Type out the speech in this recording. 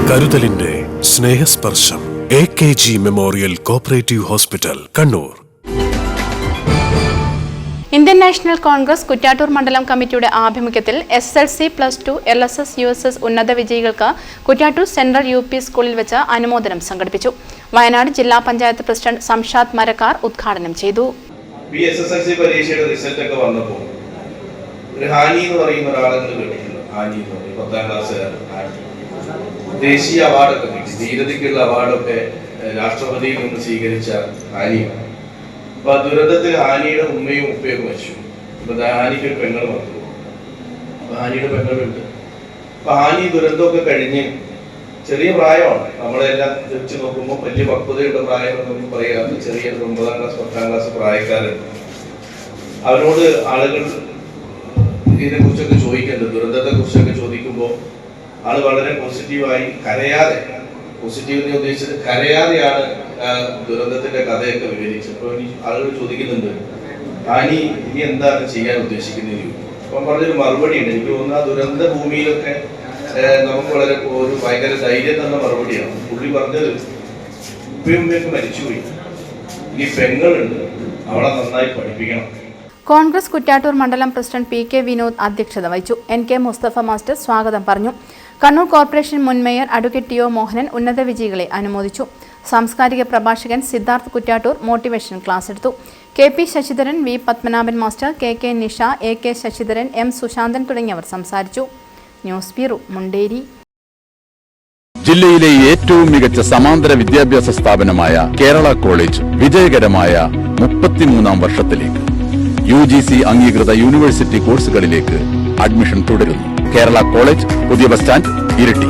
കരുതലിന്റെ സ്നേഹസ്പർശം AKG memorial cooperative hospital, Kannur. Indian national Congress Kuttiattoor മണ്ഡലം കമ്മിറ്റിയുടെ ആഭിമുഖ്യത്തിൽ SLC+2 LSS USS ഉന്നത വിജയികൾക്ക് കുറ്റ്യാട്ടൂർ സെൻട്രൽ UP സ്കൂളിൽ വെച്ച് അനുമോദനം സംഘടിപ്പിച്ചു. വയനാട് ജില്ലാ പഞ്ചായത്ത് പ്രസിഡന്റ് സംഷാദ് മരക്കാർ ഉദ്ഘാടനം ചെയ്തു. SSLC പരീക്ഷയുടെ റിസൾട്ട് ഒക്കെ വന്നപ്പോൾ ഒരു ഹാനി എന്ന് പറയുന്ന ഒരാളെന്ന് കേട്ടിട്ടുണ്ട്. ഹാനി എന്ന് പറയും 10ാം ക്ലാസ്സുകാരൻ. ദേശീയ അവാർഡൊക്കെ കിട്ടി, ധീരതയ്ക്കുള്ള അവാർഡൊക്കെ രാഷ്ട്രപതിയിൽ നിന്ന് സ്വീകരിച്ച ഹാനിയാണ്. അപ്പൊ ആ ദുരന്തത്തിൽ ഹാനിയുടെ ഉമ്മയും ഉപ്പയൊക്കെ മരിച്ചു. അപ്പൊ ഹാനിക്ക് ഒരു പെങ്ങൾ വന്നു. ഹാനിയുടെ പെങ്ങളുണ്ട്. അപ്പൊ ഹാനി ദുരന്തമൊക്കെ കഴിഞ്ഞ് ചെറിയ പ്രായമാണ്. നമ്മളെല്ലാം വെച്ച് നോക്കുമ്പോൾ വലിയ പക്വതയുടെ പ്രായം എന്നൊന്നും പറയാതെ ചെറിയ 9ാം ക്ലാസ് 10ാം ക്ലാസ് പ്രായക്കാരുണ്ട്. അവരോട് ആളുകൾ ഇതിനെ കുറിച്ചൊക്കെ ചോദിക്കുന്നത്, ദുരന്തത്തെ കുറിച്ചൊക്കെ ചോദിക്കുമ്പോൾ ആള് വളരെ പോസിറ്റീവായി, കരയാതെ, പോസിറ്റീവിനെ ഉദ്ദേശിച്ചത് കരയാതെയാണ് ദുരന്തത്തിന്റെ കഥയൊക്കെ വിവരിച്ചത്. അപ്പൊ ആളുകൾ ചോദിക്കുന്നുണ്ട്, ഹാനി ഇനി എന്താണ് ചെയ്യാൻ ഉദ്ദേശിക്കുന്നത്? അപ്പം പറഞ്ഞൊരു മറുപടി ഉണ്ട്. എനിക്ക് തോന്നുന്നു ആ ദുരന്ത ഭൂമിയിലൊക്കെ നമുക്ക് വളരെ ഒരു ഭയങ്കര ധൈര്യം തന്ന മറുപടിയാണ്. പുള്ളി പറഞ്ഞത്, ഉപ്പയുമ്മയൊക്കെ മരിച്ചുപോയി, ഇനി പെങ്ങളുണ്ട്, അവളെ നന്നായി പഠിപ്പിക്കണം. കോൺഗ്രസ് കുറ്റ്യാട്ടൂർ മണ്ഡലം പ്രസിഡന്റ് PK വിനോദ് അധ്യക്ഷത വഹിച്ചു. NK മുസ്തഫ മാസ്റ്റർ സ്വാഗതം പറഞ്ഞു. കണ്ണൂർ കോർപ്പറേഷൻ മുൻ മേയർ അഡ്വക്കേറ്റ് TO മോഹനൻ ഉന്നത വിജയികളെ അനുമോദിച്ചു. സാംസ്കാരിക പ്രഭാഷകൻ സിദ്ധാർത്ഥ് കുറ്റ്യാട്ടൂർ മോട്ടിവേഷൻ ക്ലാസ് എടുത്തു. KP Sasidharan, V Padmanabhan master, KK Nisha, AK Sasidharan, M Sushanthan തുടങ്ങിയവർ സംസാരിച്ചു. News bureau, Munderi. ജില്ലയിലെ ഏറ്റവും മികച്ച സമാന്തര വിദ്യാഭ്യാസ സ്ഥാപനമായ കേരള കോളേജ് വിജയകരമായ 33ാം വർഷത്തിലേക്ക് UGC അംഗീകൃത യൂണിവേഴ്സിറ്റി കോഴ്സുകളിലേക്ക് അഡ്മിഷൻ തുടരുന്നു. കേരള കോളേജ്, പുതിയ ബസ് സ്റ്റാൻഡ്, ഇരിട്ടി.